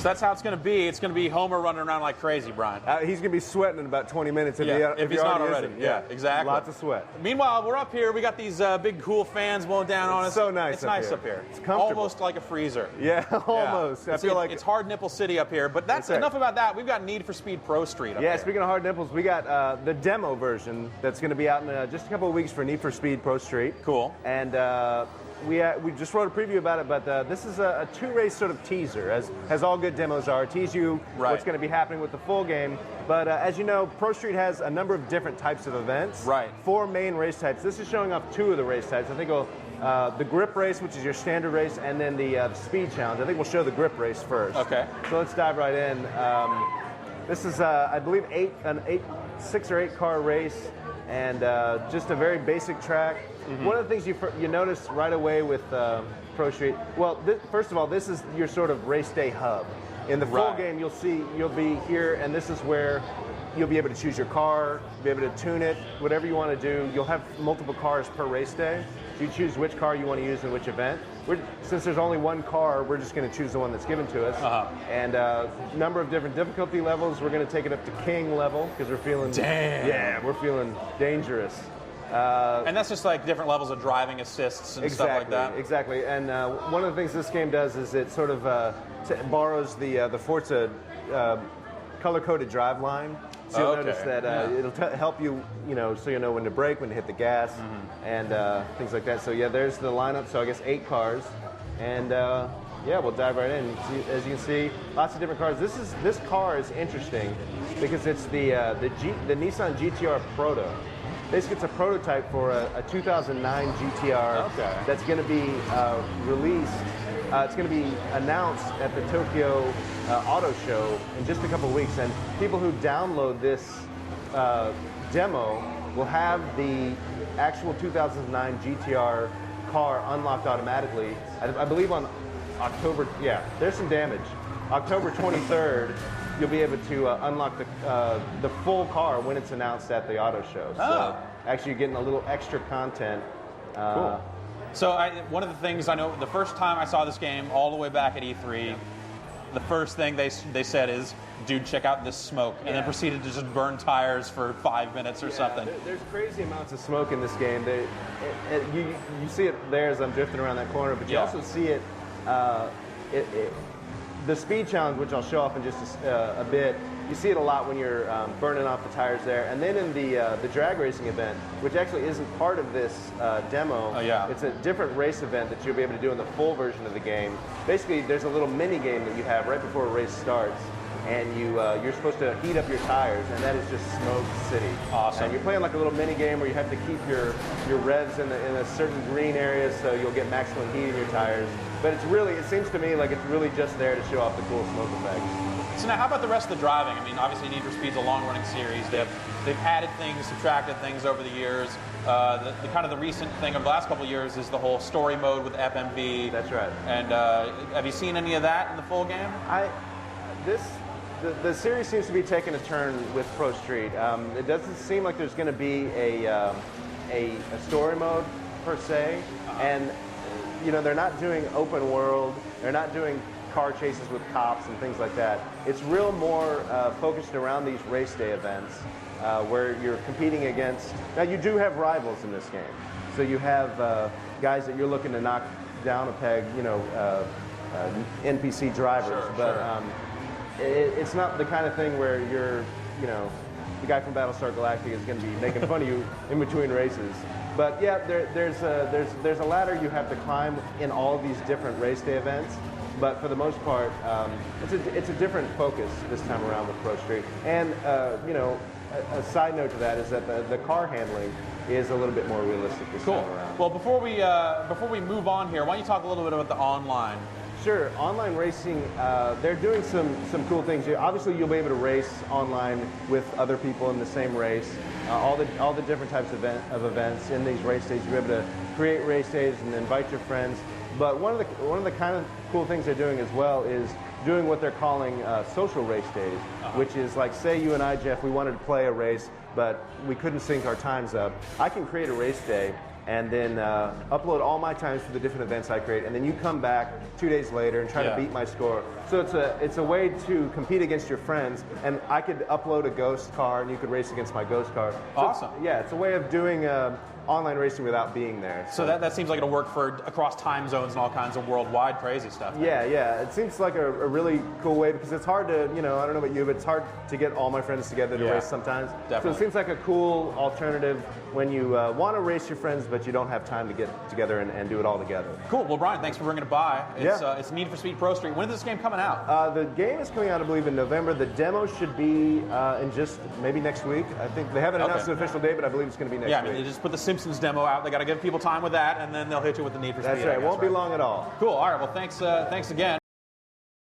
So that's how it's going to be. It's going to be Homer running around like crazy, Brian. He's going to be sweating in about 20 minutes if he's not already. Isn't. Yeah, exactly. Lots of sweat. Meanwhile, we're up here. We got these big, cool fans blowing down on us. So nice. It's nice up here. It's comfortable. Almost like a freezer. Yeah, almost. Yeah. I feel like it's Hard Nipple City up here. But that's enough about that. We've got Need for Speed Pro Street up here. Yeah, speaking of hard nipples, we got the demo version that's going to be out in just a couple of weeks for Need for Speed Pro Street. Cool. And we just wrote a preview about it, but this is a two-race sort of teaser, as all good demos are. Tease you what's going to be happening with the full game. But as you know, Pro Street has a number of different types of events. Right. 4 main race types. This is showing off 2 of the race types. I think the grip race, which is your standard race, and then the speed challenge. I think we'll show the grip race first. Okay. So let's dive right in. This is, I believe, 6 or 8 car race, and just a very basic track. Mm-hmm. One of the things you notice right away with Pro Street, well, first of all, this is your sort of race day hub. In the full game, you'll be here, and this is where you'll be able to choose your car, be able to tune it, whatever you want to do. You'll have multiple cars per race day. So you choose which car you want to use in which event. Since there's only one car, we're just going to choose the one that's given to us. And a number of different difficulty levels. We're going to take it up to King level because we're feeling... Damn. Yeah, we're feeling dangerous. And that's just like different levels of driving assists and stuff like that. Exactly. And one of the things this game does is it sort of borrows the Forza color-coded drive line. So you'll notice that it'll help you, so you know when to brake, when to hit the gas, and things like that. So yeah, there's the lineup. So I guess 8 cars, and yeah, we'll dive right in. As you can see, lots of different cars. This car is interesting because it's the Nissan GTR Proto. Basically, it's a prototype for a 2009 GTR that's going to be released. It's going to be announced at the Tokyo Auto Show in just a couple of weeks, and people who download this demo will have the actual 2009 GTR car unlocked automatically. I believe on October, there's some damage. October 23rd, you'll be able to unlock the full car when it's announced at the auto show. So actually you're getting a little extra content. Cool. So one of the things I know, the first time I saw this game all the way back at E3, the first thing they said is, dude, check out this smoke, and then proceeded to just burn tires for 5 minutes or something. There's crazy amounts of smoke in this game. You see it there as I'm drifting around that corner, but you also see it, the speed challenge, which I'll show off in just a bit. You see it a lot when you're burning off the tires there. And then in the drag racing event, which actually isn't part of this demo, it's a different race event that you'll be able to do in the full version of the game. Basically, there's a little mini game that you have right before a race starts, and you're supposed to heat up your tires, and that is just Smoke City. Awesome. And you're playing like a little mini game where you have to keep your revs in a certain green area so you'll get maximum heat in your tires. But it seems to me like it's really just there to show off the cool smoke effects. So now, how about the rest of the driving? I mean, obviously Need for Speed's a long-running series. They've added things, subtracted things over the years. The kind of the recent thing of the last couple of years is the whole story mode with FMV. That's right. And have you seen any of that in the full game? The series seems to be taking a turn with Pro Street. It doesn't seem like there's going to be a story mode per se, and they're not doing open world. They're not doing car chases with cops and things like that. It's real more focused around these race day events where you're competing against. Now you do have rivals in this game, so you have guys that you're looking to knock down a peg, NPC drivers, it's not the kind of thing where you're, the guy from Battlestar Galactica is going to be making fun of you in between races. But yeah, there's a ladder you have to climb in all of these different race day events. But for the most part, it's a different focus this time around with Pro Street. And a side note to that is that the car handling is a little bit more realistic this time around. Well, before we move on here, why don't you talk a little bit about the online? Sure. Online racing, they're doing some cool things. Obviously, you'll be able to race online with other people in the same race. All the different types of events in these race days. You'll be able to create race days and invite your friends. But one of the kind of cool things they're doing as well is doing what they're calling social race days, which is like, say you and I, Jeff, we wanted to play a race, but we couldn't sync our times up. I can create a race day, and then upload all my times for the different events I create, and then you come back 2 days later and try to beat my score. So it's a way to compete against your friends, and I could upload a ghost car, and you could race against my ghost car. So awesome. It's a way of doing online racing without being there. So that seems like it'll work for across time zones and all kinds of worldwide crazy stuff. Yeah. It seems like a really cool way, because it's hard to, I don't know about you, but it's hard to get all my friends together to race sometimes. Definitely. So it seems like a cool alternative when you want to race your friends, but you don't have time to get together and do it all together. Cool. Well, Brian, thanks for bringing it by. It's Need for Speed Pro Street. When is this game coming out? The game is coming out, I believe, in November. The demo should be in just maybe next week. I think they haven't announced an official date, but I believe it's going to be next week. Yeah, I mean, they just put the Simpsons demo out. They got to give people time with that, and then they'll hit you with the Need for Speed. That's right. It won't be long at all. Cool. All right. Well, thanks again.